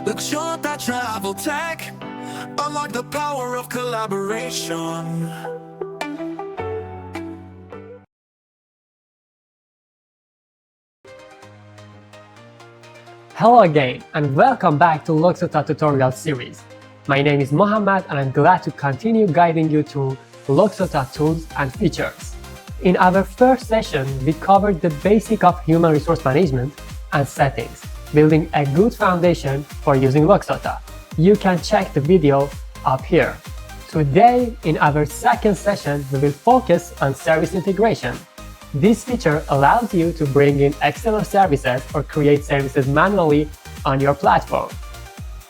Luxota Travel Tech, unlock the power of collaboration. Hello again, and welcome back to Luxota Tutorials Series. My name is Mohammed, and I'm glad to continue guiding you through Luxota tools and features. In our first session, we covered the basic of human resource management and settings, building a good foundation for using Luxota. You can check the video up here. Today, in our second session, we will focus on service integration. This feature allows you to bring in external services or create services manually on your platform.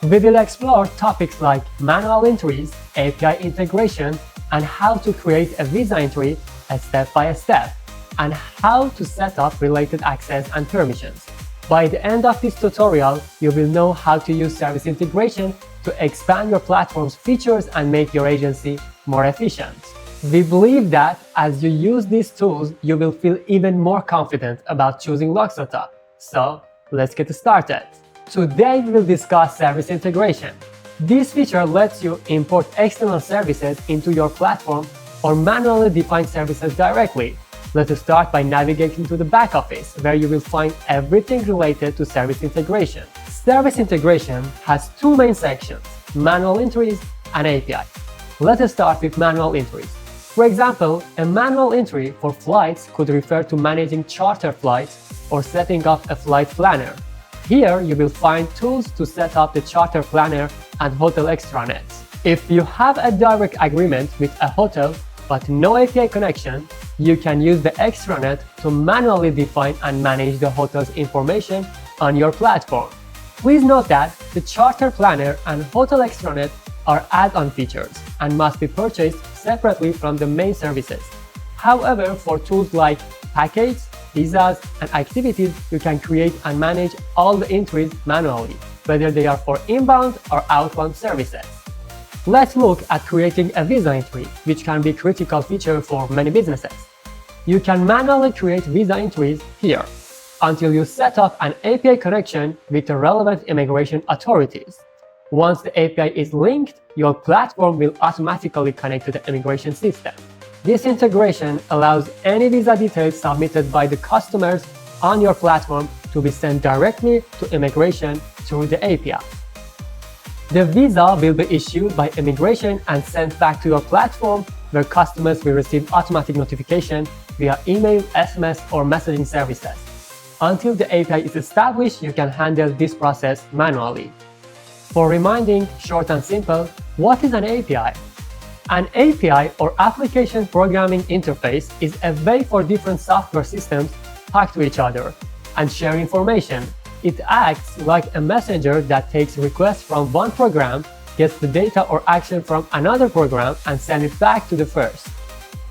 We will explore topics like manual entries, API integration, and how to create a visa entry step by step, and how to set up related access and permissions. By the end of this tutorial, you will know how to use service integration to expand your platform's features and make your agency more efficient. We believe that as you use these tools, you will feel even more confident about choosing Luxota. So let's get started. Today we will discuss service integration. This feature lets you import external services into your platform or manually define services directly. Let us start by navigating to the back office, where you will find everything related to service integration. Service integration has two main sections: manual entries and API. Let us start with manual entries. For example, a manual entry for flights could refer to managing charter flights or setting up a flight planner. Here, you will find tools to set up the charter planner and hotel extranets. If you have a direct agreement with a hotel but no API connection, you can use the extranet to manually define and manage the hotel's information on your platform. Please note that the charter planner and hotel extranet are add-on features and must be purchased separately from the main services. However, for tools like packages, visas, and activities, you can create and manage all the entries manually, whether they are for inbound or outbound services. Let's look at creating a visa entry, which can be a critical feature for many businesses. You can manually create visa entries here until you set up an API connection with the relevant immigration authorities. Once the API is linked, your platform will automatically connect to the immigration system. This integration allows any visa details submitted by the customers on your platform to be sent directly to immigration through the API. The visa will be issued by immigration and sent back to your platform, where customers will receive automatic notification via email, SMS, or messaging services. Until the API is established, you can handle this process manually. For reminding, short and simple, what is an API? An API, or Application Programming Interface, is a way for different software systems to talk to each other and share information. It acts like a messenger that takes requests from one program, gets the data or action from another program, and sends it back to the first.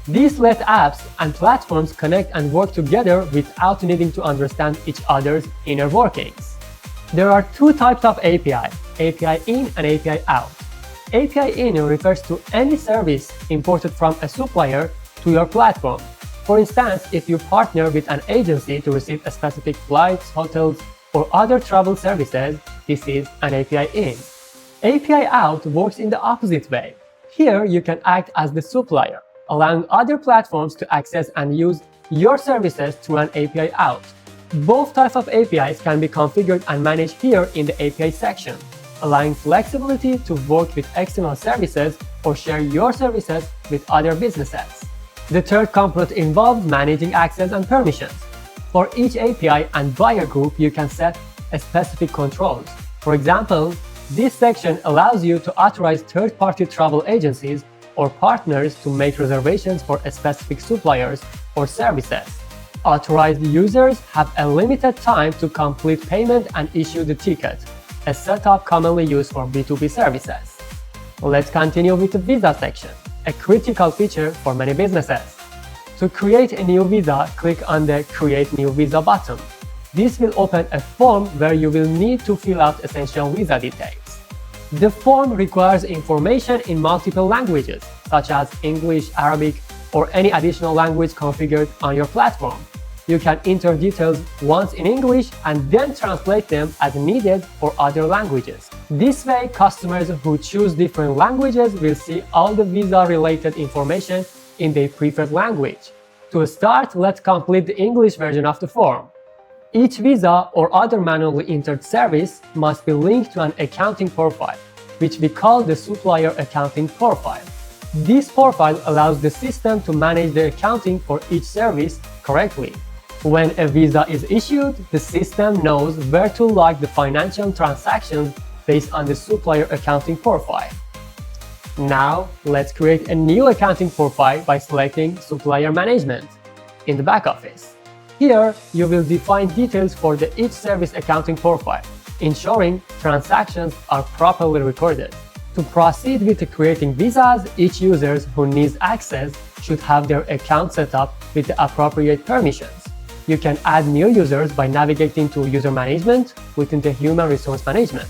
This lets apps and platforms connect and work together without needing to understand each other's inner workings. There are two types of API: API in and API out. API in refers to any service imported from a supplier to your platform. For instance, if you partner with an agency to receive a specific flights, hotels, or other travel services, this is an API in. API out works in the opposite way. Here, you can act as the supplier, allowing other platforms to access and use your services through an API out. Both types of APIs can be configured and managed here in the API section, allowing flexibility to work with external services or share your services with other businesses. The third component involves managing access and permissions. For each API and buyer group, you can set specific controls. For example, this section allows you to authorize third-party travel agencies or partners to make reservations for specific suppliers or services. Authorized users have a limited time to complete payment and issue the ticket, a setup commonly used for B2B services. Let's continue with the visa section, a critical feature for many businesses. To create a new visa, click on the Create New Visa button. This will open a form where you will need to fill out essential visa details. The form requires information in multiple languages, such as English, Arabic, or any additional language configured on your platform. you can enter details once in English and then translate them as needed for other languages. This way, customers who choose different languages will see all the visa-related information in their preferred language. To start, let's complete the English version of the form. Each visa or other manually entered service must be linked to an accounting profile, which we call the Supplier accounting profile. This profile allows the system to manage the accounting for each service correctly. When a visa is issued, the system knows where to log the financial transactions based on the Supplier accounting profile. Now, let's create a new accounting profile by selecting Supplier Management in the back office. Here, you will define details for each service accounting profile, ensuring transactions are properly recorded. To proceed with creating visas, each user who needs access should have their account set up with the appropriate permissions. You can add new users by navigating to User Management within the Human Resource Management.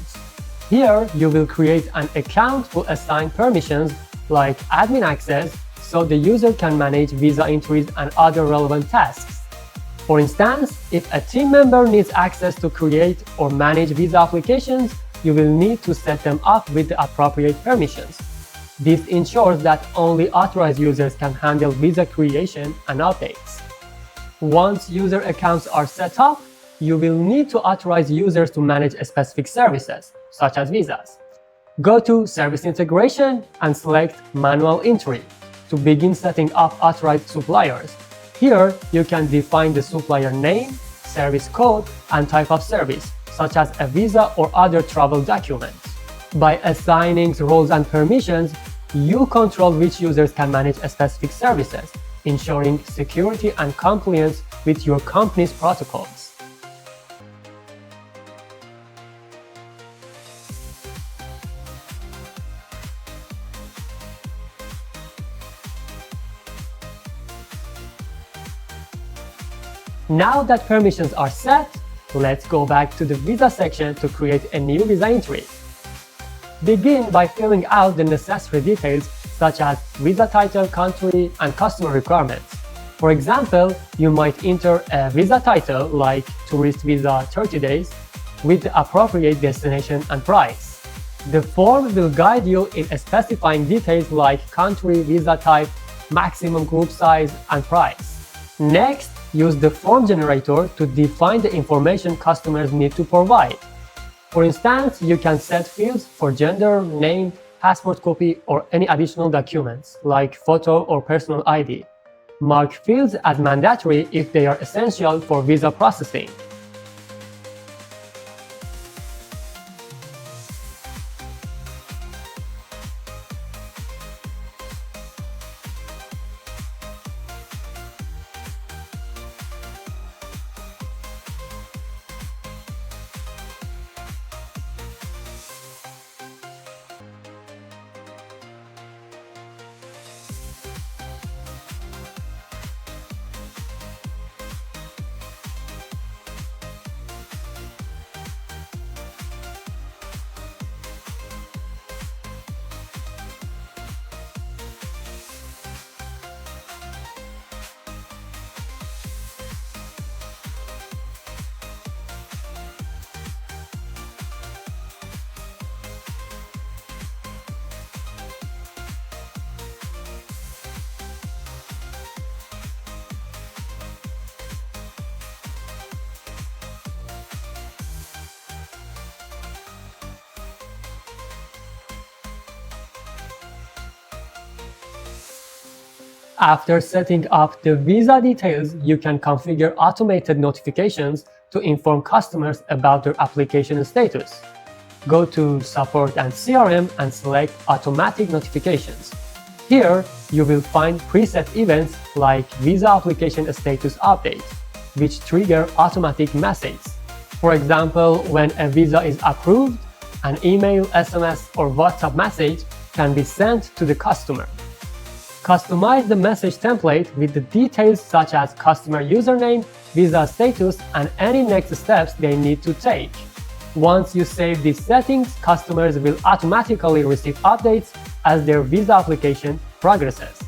Here, you will create an account to assign permissions like admin access so the user can manage visa entries and other relevant tasks. For instance, if a team member needs access to create or manage visa applications, you will need to set them up with the appropriate permissions. This ensures that only authorized users can handle visa creation and updates. Once user accounts are set up, you will need to authorize users to manage specific services, such as visas. Go to Service Integration and select Manual Entry to begin setting up authorized suppliers. Here, you can define the supplier name, service code, and type of service, such as a visa or other travel documents. By assigning roles and permissions, you control which users can manage specific services, ensuring security and compliance with your company's protocols. Now that permissions are set, let's go back to the Visa section to create a new visa entry. Begin by filling out the necessary details such as visa title, country, and customer requirements. For example, you might enter a visa title like Tourist Visa 30 days with the appropriate destination and price. The form will guide you in specifying details like country, visa type, maximum group size, and price. Next, use the form generator to define the information customers need to provide. For instance, you can set fields for gender, name, passport copy, or any additional documents like photo or personal ID. Mark fields as mandatory if they are essential for visa processing. After setting up the visa details, you can configure automated notifications to inform customers about their application status. Go to Support and CRM and select Automatic Notifications. Here, you will find preset events like Visa Application Status Update, which trigger automatic messages. For example, when a visa is approved, an email, SMS, or WhatsApp message can be sent to the customer. Customize the message template with the details such as customer username, visa status, and any next steps they need to take. Once you save these settings, customers will automatically receive updates as their visa application progresses.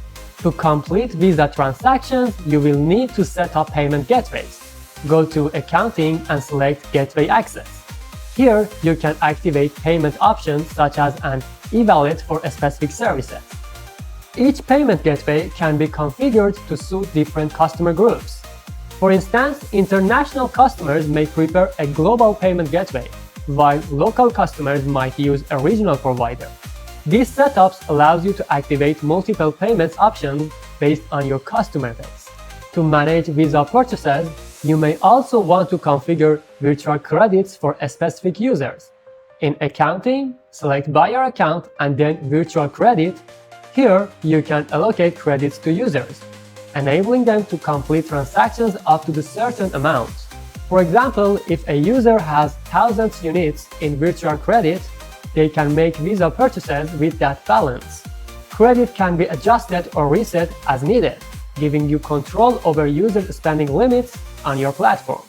To complete Visa transactions, you will need to set up payment gateways. Go to Accounting and select Gateway Access. Here, you can activate payment options such as an e-wallet for specific services. Each payment gateway can be configured to suit different customer groups. For instance, international customers may prefer a global payment gateway, while local customers might use a regional provider. These setups allows you to activate multiple payments options based on your customer base. To manage Visa purchases, you may also want to configure virtual credits for specific users. In Accounting, select Buyer Account and then Virtual Credit. Here, you can allocate credits to users, enabling them to complete transactions up to a certain amount. For example, if a user has 1,000 units in virtual credit, they can make Visa purchases with that balance. Credit can be adjusted or reset as needed, giving you control over user spending limits on your platform.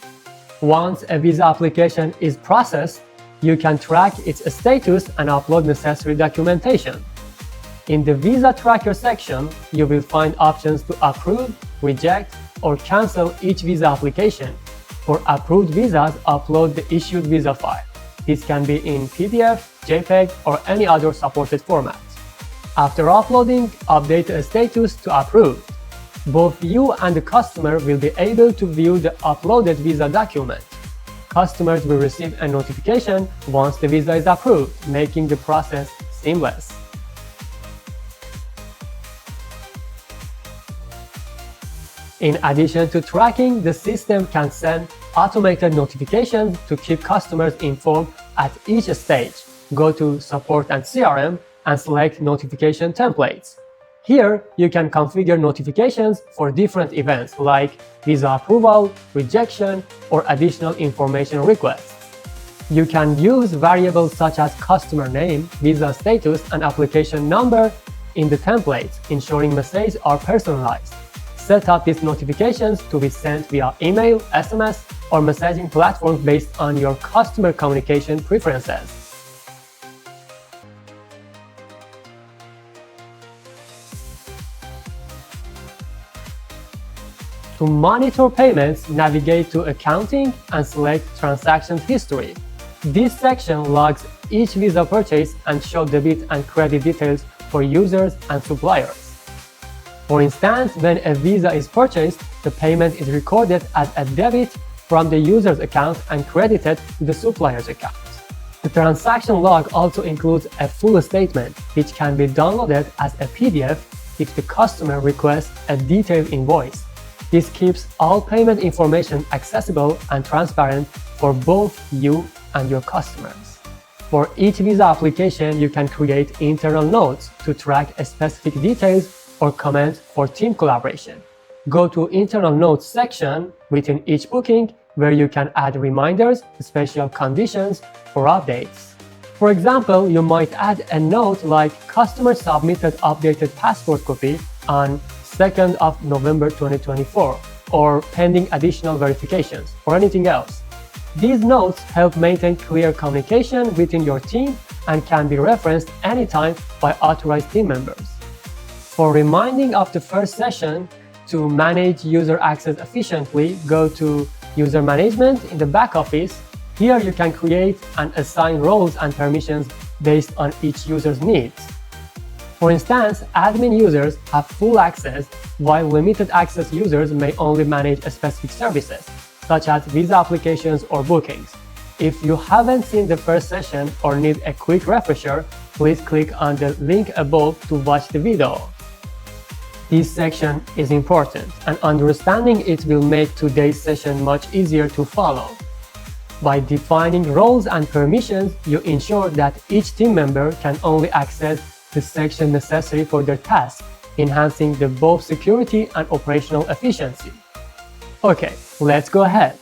Once a Visa application is processed, you can track its status and upload necessary documentation. In the Visa Tracker section, you will find options to approve, reject, or cancel each Visa application. For approved visas, upload the issued Visa file. This can be in PDF, JPEG, or any other supported format. After uploading, update the status to approved. Both you and the customer will be able to view the uploaded Visa document. Customers will receive a notification once the Visa is approved, making the process seamless. In addition to tracking, the system can send automated notifications to keep customers informed at each stage. Go to Support and CRM and select Notification Templates. Here, you can configure notifications for different events like Visa approval, rejection, or additional information requests. You can use variables such as customer name, Visa status, and application number in the templates, ensuring messages are personalized. Set up these notifications to be sent via email, SMS, or messaging platforms based on your customer communication preferences. To monitor payments, navigate to Accounting and select Transaction History. This section logs each Visa purchase and shows debit and credit details for users and suppliers. For instance, when a Visa is purchased, the payment is recorded as a debit from the user's account and credited to the supplier's account. The transaction log also includes a full statement, which can be downloaded as a PDF if the customer requests a detailed invoice. This keeps all payment information accessible and transparent for both you and your customers. For each Visa application, you can create internal notes to track specific details or comments for team collaboration. Go to Internal Notes section within each booking, where you can add reminders, special conditions, or updates. For example, you might add a note like customer submitted updated passport copy on 2nd of November 2024, or pending additional verifications, or anything else. These notes help maintain clear communication within your team and can be referenced anytime by authorized team members. For reminding of the first session, to manage user access efficiently, go to User Management in the back office. Here you can create and assign roles and permissions based on each user's needs. For instance, admin users have full access, while limited access users may only manage specific services, such as Visa applications or bookings. If you haven't seen the first session or need a quick refresher, please click on the link above to watch the video. This section is important, and understanding it will make today's session much easier to follow. By defining roles and permissions, you ensure that each team member can only access the section necessary for their task, enhancing both security and operational efficiency. Okay, let's go ahead.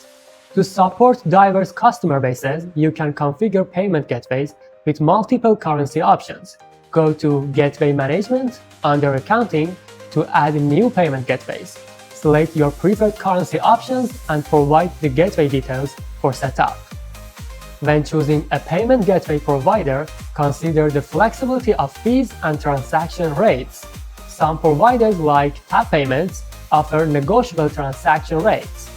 To support diverse customer bases, you can configure payment gateways with multiple currency options. Go to Gateway Management under Accounting to add new payment gateways. Select your preferred currency options and provide the gateway details for setup. When choosing a payment gateway provider, consider the flexibility of fees and transaction rates. Some providers like Tap Payments offer negotiable transaction rates.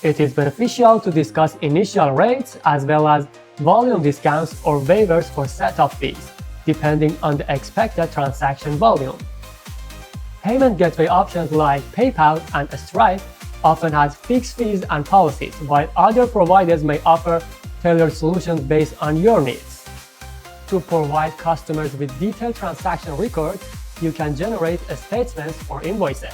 It is beneficial to discuss initial rates as well as volume discounts or waivers for setup fees, depending on the expected transaction volume. Payment gateway options like PayPal and Stripe often has fixed fees and policies, while other providers may offer tailored solutions based on your needs. To provide customers with detailed transaction records, you can generate a statement for invoices.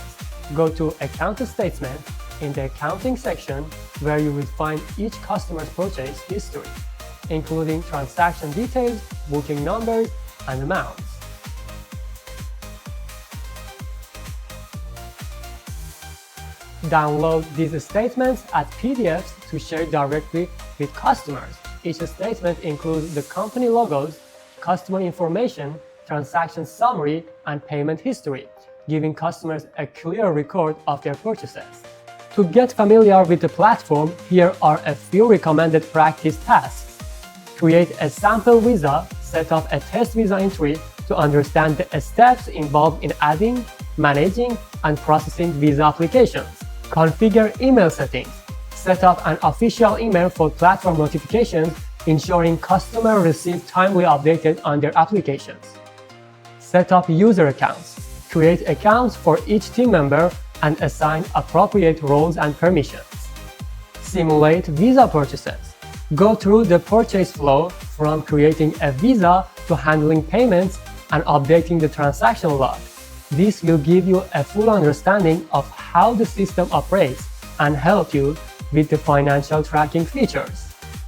Go to Account Statement in the Accounting section, where you will find each customer's purchase history, including transaction details, booking numbers, and amounts. Download these statements as PDFs to share directly with customers. Each statement includes the company logos, customer information, transaction summary, and payment history, giving customers a clear record of their purchases. To get familiar with the platform, here are a few recommended practice tasks. Create a sample visa, set up a test visa entry to understand the steps involved in adding, managing, and processing visa applications. Configure email settings. Set up an official email for platform notifications, ensuring customers receive timely updates on their applications. Set up user accounts. Create accounts for each team member and assign appropriate roles and permissions. Simulate visa purchases. Go through the purchase flow from creating a visa to handling payments and updating the transaction log. This will give you a full understanding of how the system operates and help you with the financial tracking features.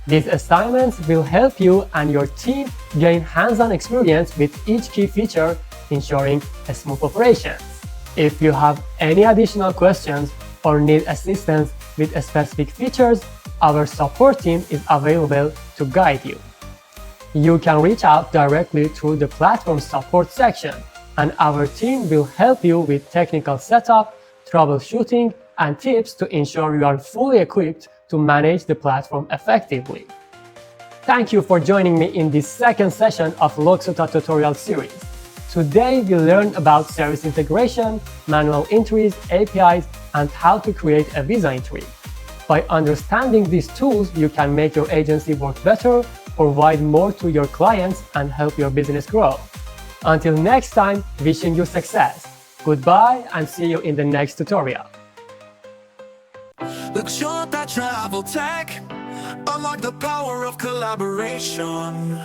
These assignments will help you and your team gain hands-on experience with each key feature, ensuring a smooth operation. If you have any additional questions or need assistance with specific features, our support team is available to guide you. You can reach out directly through the platform support section, and our team will help you with technical setup, troubleshooting, and tips to ensure you are fully equipped to manage the platform effectively. Thank you for joining me in this second session of Luxota Tutorials Series. Today we learned about service integration, manual entries, APIs, and how to create a visa entry. By understanding these tools, you can make your agency work better, provide more to your clients, and help your business grow. Until next time, wishing you success. Goodbye and see you in the next tutorial. Luxota Travel Tech, unlock the power of collaboration.